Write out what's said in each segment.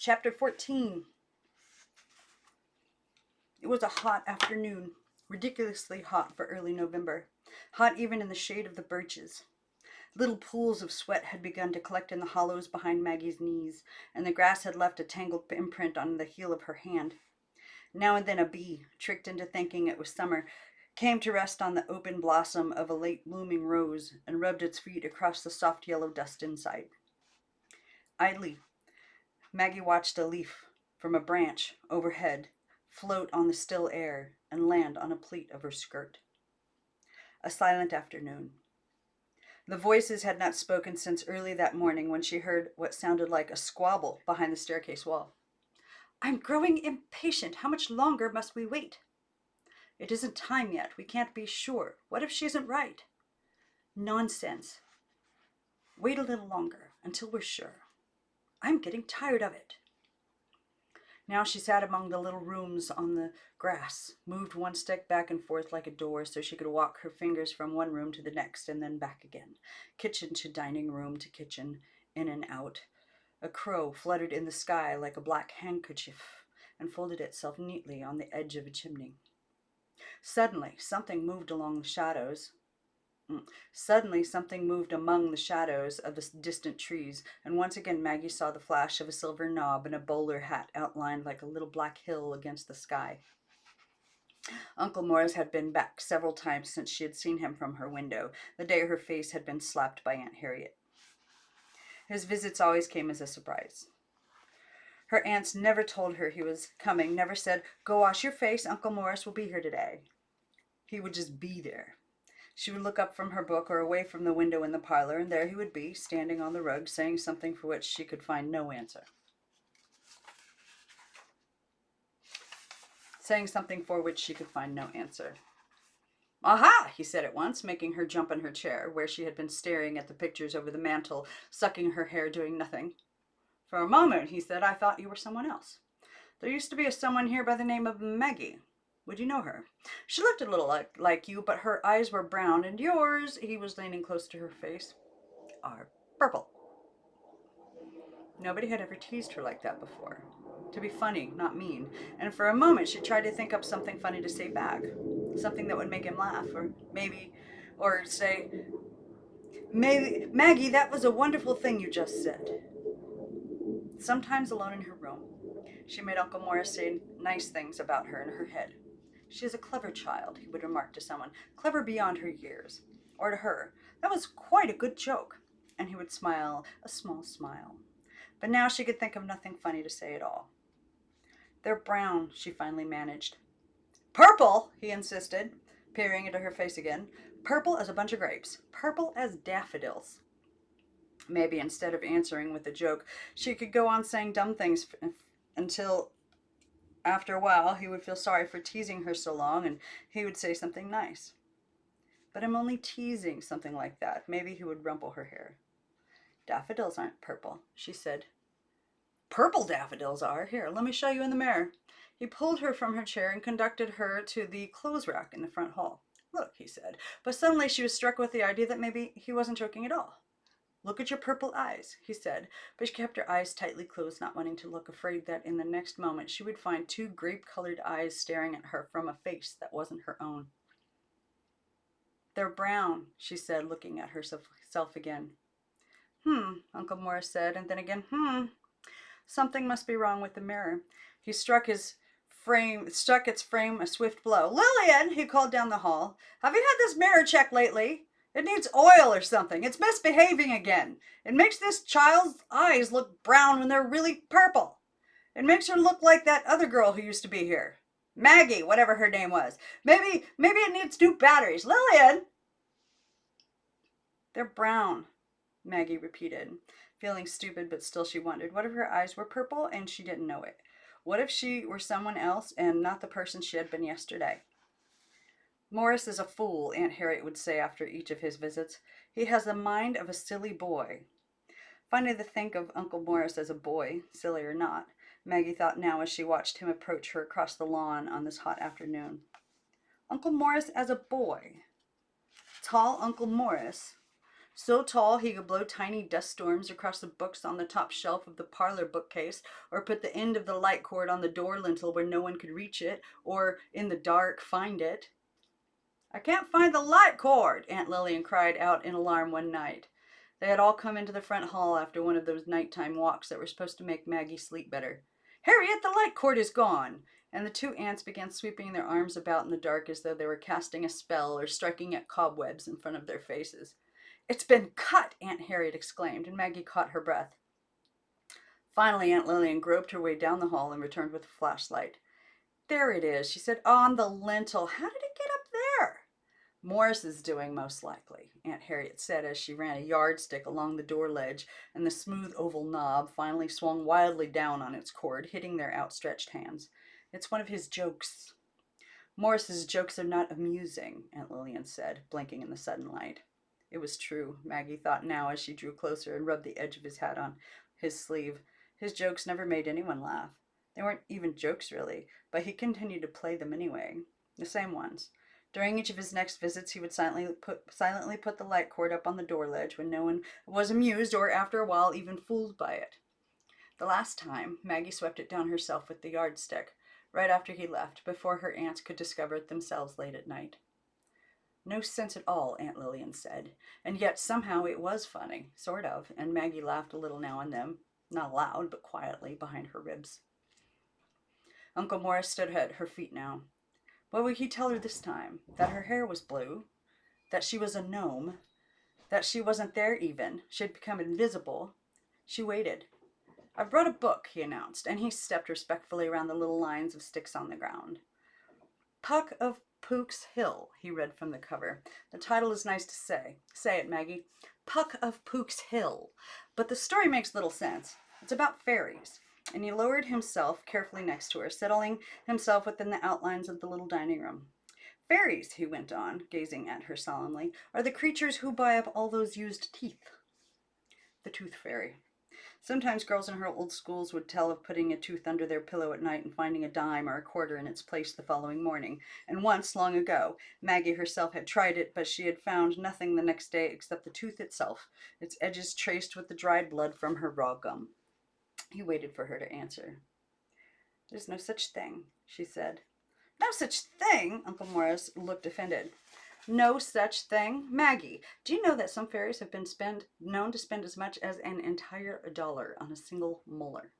Chapter 14. It was a hot afternoon, ridiculously hot for early November, hot even in the shade of the birches. Little pools of sweat had begun to collect in the hollows behind Maggie's knees, and the grass had left a tangled imprint on the heel of her hand. Now and then a bee, tricked into thinking it was summer, came to rest on the open blossom of a late blooming rose and rubbed its feet across the soft yellow dust inside. Idly, Maggie watched a leaf from a branch overhead float on the still air and land on a pleat of her skirt. A silent afternoon. The voices had not spoken since early that morning when she heard what sounded like a squabble behind the staircase wall. "I'm growing impatient. How much longer must we wait?" "It isn't time yet. We can't be sure. What if she isn't right?" "Nonsense. Wait a little longer, until we're sure. I'm getting tired of it." Now she sat among the little rooms on the grass, moved one stick back and forth like a door so she could walk her fingers from one room to the next and then back again, kitchen to dining room to kitchen, in and out. A crow fluttered in the sky like a black handkerchief and folded itself neatly on the edge of a chimney. Suddenly, something moved among the shadows of the distant trees, and once again Maggie saw the flash of a silver knob and a bowler hat outlined like a little black hill against the sky. Uncle Morris had been back several times since she had seen him from her window, the day her face had been slapped by Aunt Harriet. His visits always came as a surprise. Her aunts never told her he was coming, never said, "Go wash your face, Uncle Morris will be here today." He would just be there. She would look up from her book or away from the window in the parlor, and there he would be, standing on the rug, saying something for which she could find no answer. "Aha!" he said at once, making her jump in her chair, where she had been staring at the pictures over the mantel, sucking her hair, doing nothing. "For a moment," he said, "I thought you were someone else. There used to be someone here by the name of Maggie. Would you know her? She looked a little like you, but her eyes were brown, and yours," he was leaning close to her face, "are purple." Nobody had ever teased her like that before. To be funny, not mean. And for a moment she tried to think up something funny to say back. Something that would make him laugh, or say, "Maybe, Maggie, that was a wonderful thing you just said." Sometimes alone in her room, she made Uncle Morris say nice things about her in her head. "She is a clever child," he would remark to someone, "clever beyond her years." Or to her, "That was quite a good joke." And he would smile, a small smile. But now she could think of nothing funny to say at all. "They're brown," she finally managed. "Purple," he insisted, peering into her face again. "Purple as a bunch of grapes. Purple as daffodils." Maybe instead of answering with a joke, she could go on saying dumb things until after a while he would feel sorry for teasing her so long and he would say something nice. "But I'm only teasing," something like that. Maybe he would rumple her hair. "Daffodils aren't purple," she said. "Purple daffodils are. Here, let me show you in the mirror." He pulled her from her chair and conducted her to the clothes rack in the front hall. "Look," he said, but suddenly she was struck with the idea that maybe he wasn't joking at all. "Look at your purple eyes," he said, but she kept her eyes tightly closed, not wanting to look, afraid that in the next moment she would find two grape-colored eyes staring at her from a face that wasn't her own. "They're brown," she said, looking at herself again. Uncle Morris said, and then again, Something must be wrong with the mirror. He struck its frame a swift blow. "Lillian," he called down the hall, "have you had this mirror checked lately? It needs oil or something. It's misbehaving again. It makes this child's eyes look brown when they're really purple. It makes her look like that other girl who used to be here. Maggie, whatever her name was. Maybe it needs new batteries. Lillian!" "They're brown," Maggie repeated, feeling stupid, but still she wondered. What if her eyes were purple and she didn't know it? What if she were someone else and not the person she had been yesterday? "Morris is a fool," Aunt Harriet would say after each of his visits. "He has the mind of a silly boy." Funny to think of Uncle Morris as a boy, silly or not, Maggie thought now as she watched him approach her across the lawn on this hot afternoon. Uncle Morris as a boy. Tall Uncle Morris. So tall he could blow tiny dust storms across the books on the top shelf of the parlor bookcase, or put the end of the light cord on the door lintel where no one could reach it, or, in the dark, find it. "I can't find the light cord!" Aunt Lillian cried out in alarm one night. They had all come into the front hall after one of those nighttime walks that were supposed to make Maggie sleep better. "Harriet, the light cord is gone!" And the two aunts began sweeping their arms about in the dark as though they were casting a spell or striking at cobwebs in front of their faces. "It's been cut!" Aunt Harriet exclaimed, and Maggie caught her breath. Finally, Aunt Lillian groped her way down the hall and returned with a flashlight. "There it is," she said, "on the lintel. How did it get up there?" "Morris is doing, most likely," Aunt Harriet said as she ran a yardstick along the door ledge, and the smooth oval knob finally swung wildly down on its cord, hitting their outstretched hands. "It's one of his jokes." "Morris's jokes are not amusing," Aunt Lillian said, blinking in the sudden light. It was true, Maggie thought now as she drew closer and rubbed the edge of his hat on his sleeve. His jokes never made anyone laugh. They weren't even jokes, really, but he continued to play them anyway. The same ones. During each of his next visits, he would silently put the light cord up on the door ledge when no one was amused or, after a while, even fooled by it. The last time, Maggie swept it down herself with the yardstick, right after he left, before her aunts could discover it themselves late at night. "No sense at all," Aunt Lillian said, and yet somehow it was funny, sort of, and Maggie laughed a little now and then, not loud, but quietly, behind her ribs. Uncle Morris stood at her feet now. What would he tell her this time? That her hair was blue? That she was a gnome? That she wasn't there even? She had become invisible? She waited. "I've brought a book," he announced, and he stepped respectfully around the little lines of sticks on the ground. "Puck of Pook's Hill," he read from the cover. "The title is nice to say. Say it, Maggie. Puck of Pook's Hill. But the story makes little sense. It's about fairies." And he lowered himself carefully next to her, settling himself within the outlines of the little dining room. "Fairies," he went on, gazing at her solemnly, "are the creatures who buy up all those used teeth." The tooth fairy. Sometimes girls in her old schools would tell of putting a tooth under their pillow at night and finding a dime or a quarter in its place the following morning. And once, long ago, Maggie herself had tried it, but she had found nothing the next day except the tooth itself, its edges traced with the dried blood from her raw gum. He waited for her to answer. "There's no such thing," she said. "No such thing?" Uncle Morris looked offended. "No such thing? Maggie, do you know that some fairies have been known to spend as much as an entire $1 on a single molar?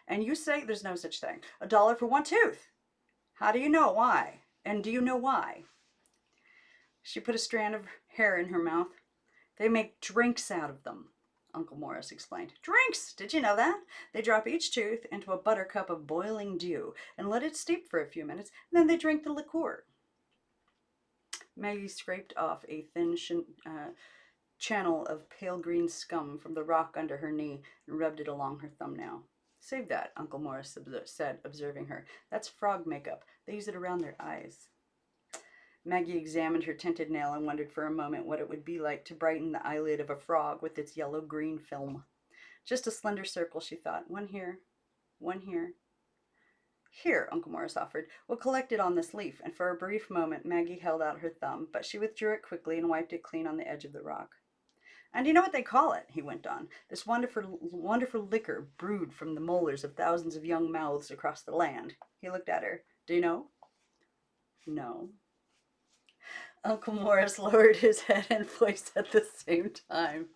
And you say there's no such thing. $1 for one tooth. How do you know why? And do you know why?" She put a strand of hair in her mouth. "They make drinks out of them," Uncle Morris explained. "Drinks! Did you know that? They drop each tooth into a buttercup of boiling dew and let it steep for a few minutes, and then they drink the liqueur." Maggie scraped off a thin channel of pale green scum from the rock under her knee and rubbed it along her thumbnail. "Save that," Uncle Morris said, observing her. "That's frog makeup. They use it around their eyes." Maggie examined her tinted nail and wondered for a moment what it would be like to brighten the eyelid of a frog with its yellow-green film. Just a slender circle, she thought. One here, one here. "Here," Uncle Morris offered. "We'll collect it on this leaf." And for a brief moment Maggie held out her thumb, but she withdrew it quickly and wiped it clean on the edge of the rock. "And you know what they call it," he went on. "This wonderful liquor brewed from the molars of thousands of young mouths across the land." He looked at her. "Do you know?" "No." Uncle Morris lowered his head and voice at the same time.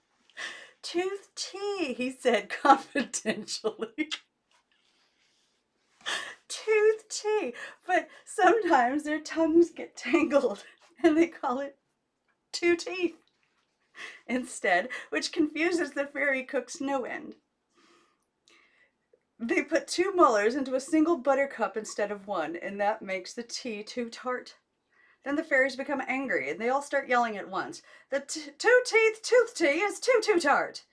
"Tooth tea," he said confidentially. "Tooth tea. But sometimes their tongues get tangled and they call it two teeth instead, which confuses the fairy cooks no end. They put two molars into a single buttercup instead of one, and that makes the tea too tart. Then the fairies become angry, and they all start yelling at once. The two-teeth tooth tea is too tart.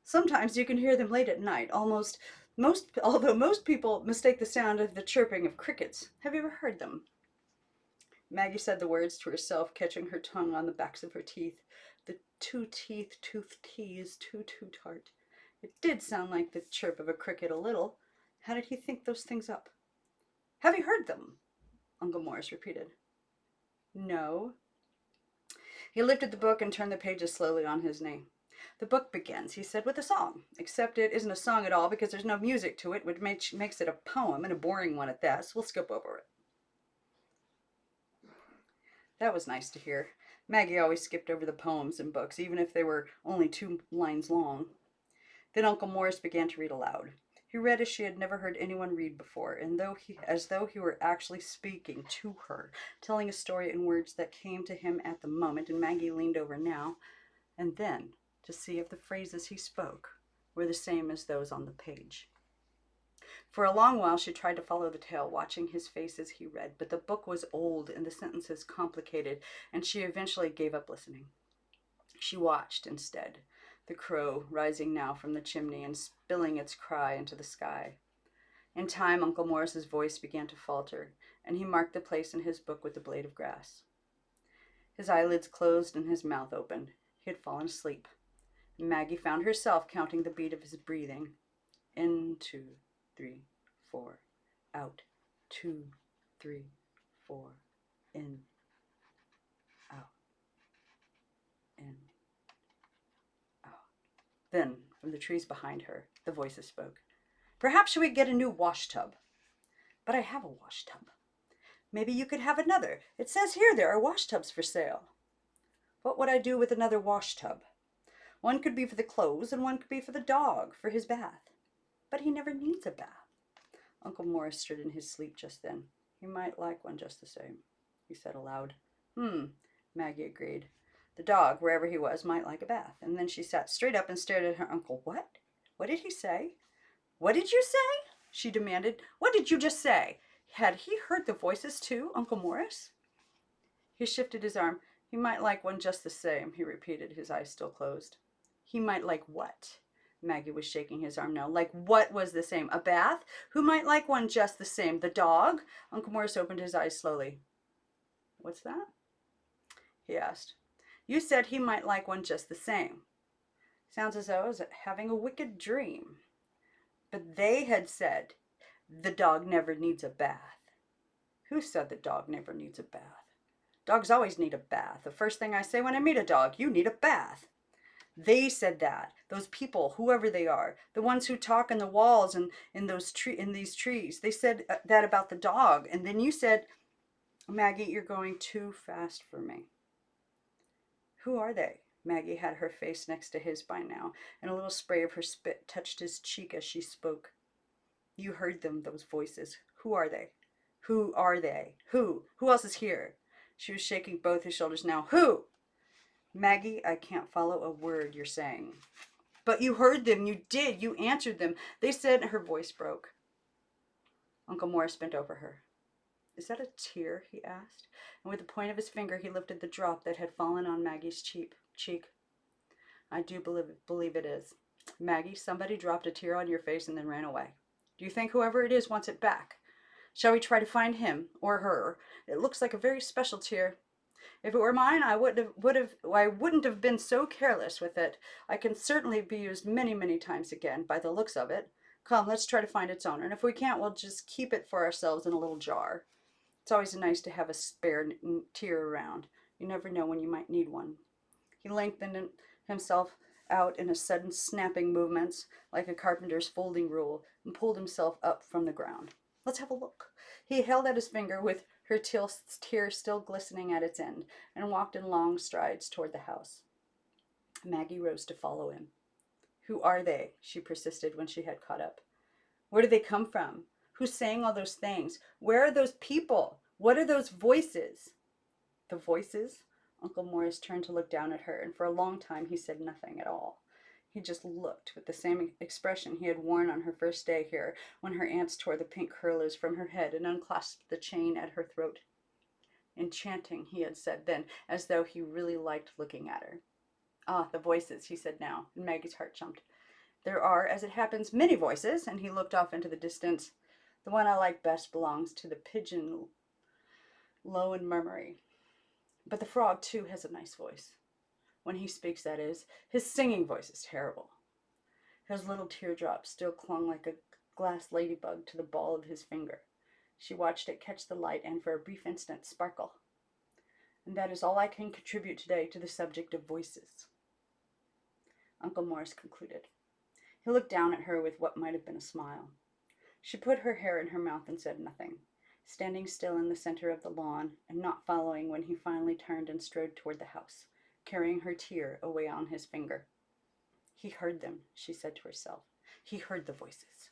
Sometimes you can hear them late at night, although most people mistake the sound of the chirping of crickets. Have you ever heard them?" Maggie said the words to herself, catching her tongue on the backs of her teeth. The two-teeth tooth tea is too tart. It did sound like the chirp of a cricket a little. How did he think those things up? "Have you heard them?" Uncle Morris repeated. "No." He lifted the book and turned the pages slowly on his knee. The book begins, he said, with a song, except it isn't a song at all because there's no music to it, which makes it a poem, and a boring one at that, so we'll skip over it. That was nice to hear. Maggie always skipped over the poems in books, even if they were only 2 lines long. Then Uncle Morris began to read aloud. He read as she had never heard anyone read before, and as though he were actually speaking to her, telling a story in words that came to him at the moment, and Maggie leaned over now and then to see if the phrases he spoke were the same as those on the page. For a long while she tried to follow the tale, watching his face as he read, but the book was old and the sentences complicated, and she eventually gave up listening. She watched instead, the crow rising now from the chimney and spilling its cry into the sky. In time, Uncle Morris's voice began to falter, and he marked the place in his book with a blade of grass. His eyelids closed and his mouth opened. He had fallen asleep. Maggie found herself counting the beat of his breathing. In, 2, 3, 4. Out. 2, 3, 4. In. Out. In. Out. Then, from the trees behind her, the voices spoke. Perhaps we get a new wash tub. But I have a wash tub. Maybe you could have another. It says here there are wash tubs for sale. What would I do with another wash tub? One could be for the clothes and one could be for the dog, for his bath. But he never needs a bath. Uncle Morris stirred in his sleep just then. He might like one just the same, he said aloud. Maggie agreed. The dog, wherever he was, might like a bath. And then she sat straight up and stared at her uncle. What? What did he say? What did you say? She demanded. What did you just say? Had he heard the voices too, Uncle Morris? He shifted his arm. He might like one just the same, he repeated, his eyes still closed. He might like what? Maggie was shaking his arm now. Like what was the same? A bath? Who might like one just the same? The dog? Uncle Morris opened his eyes slowly. What's that? He asked. You said he might like one just the same. Sounds as though I was having a wicked dream. But they had said the dog never needs a bath. Who said the dog never needs a bath? Dogs always need a bath. The first thing I say when I meet a dog, you need a bath. They said that. Those people, whoever they are, the ones who talk in the walls and in these trees, they said that about the dog. And then you said, Maggie, you're going too fast for me. Who are they? Maggie had her face next to his by now, and a little spray of her spit touched his cheek as she spoke. You heard them, those voices. Who are they? Who are they? Who? Who else is here? She was shaking both his shoulders now. Who? Maggie, I can't follow a word you're saying. But you heard them. You did. You answered them. They said, her voice broke. Uncle Morris bent over her. Is that a tear? He asked. And with the point of his finger, he lifted the drop that had fallen on Maggie's cheek. I do believe it is. Maggie, somebody dropped a tear on your face and then ran away. Do you think whoever it is wants it back? Shall we try to find him or her? It looks like a very special tear. If it were mine, I wouldn't have been so careless with it. I can certainly be used many, many times again, by the looks of it. Come, let's try to find its owner, and if we can't, we'll just keep it for ourselves in a little jar. It's always nice to have a spare tear around. You never know when you might need one. He lengthened himself out in a sudden snapping movements, like a carpenter's folding rule, and pulled himself up from the ground. Let's have a look. He held out his finger with her tear still glistening at its end, and walked in long strides toward the house. Maggie rose to follow him. Who are they? She persisted when she had caught up. Where do they come from? Who's saying all those things? Where are those people? What are those voices? The voices? Uncle Morris turned to look down at her, and for a long time he said nothing at all. He just looked with the same expression he had worn on her first day here, when her aunts tore the pink curlers from her head and unclasped the chain at her throat. Enchanting, he had said then, as though he really liked looking at her. Ah, the voices, he said now, and Maggie's heart jumped. There are, as it happens, many voices, and he looked off into the distance. The one I like best belongs to the pigeon, low and murmury. But the frog, too, has a nice voice. When he speaks, that is. His singing voice is terrible. His little teardrop still clung like a glass ladybug to the ball of his finger. She watched it catch the light and, for a brief instant, sparkle. And that is all I can contribute today to the subject of voices," Uncle Morris concluded. He looked down at her with what might have been a smile. She put her hair in her mouth and said nothing, standing still in the center of the lawn and not following when he finally turned and strode toward the house, carrying her tear away on his finger. "He heard them," she said to herself. "He heard the voices."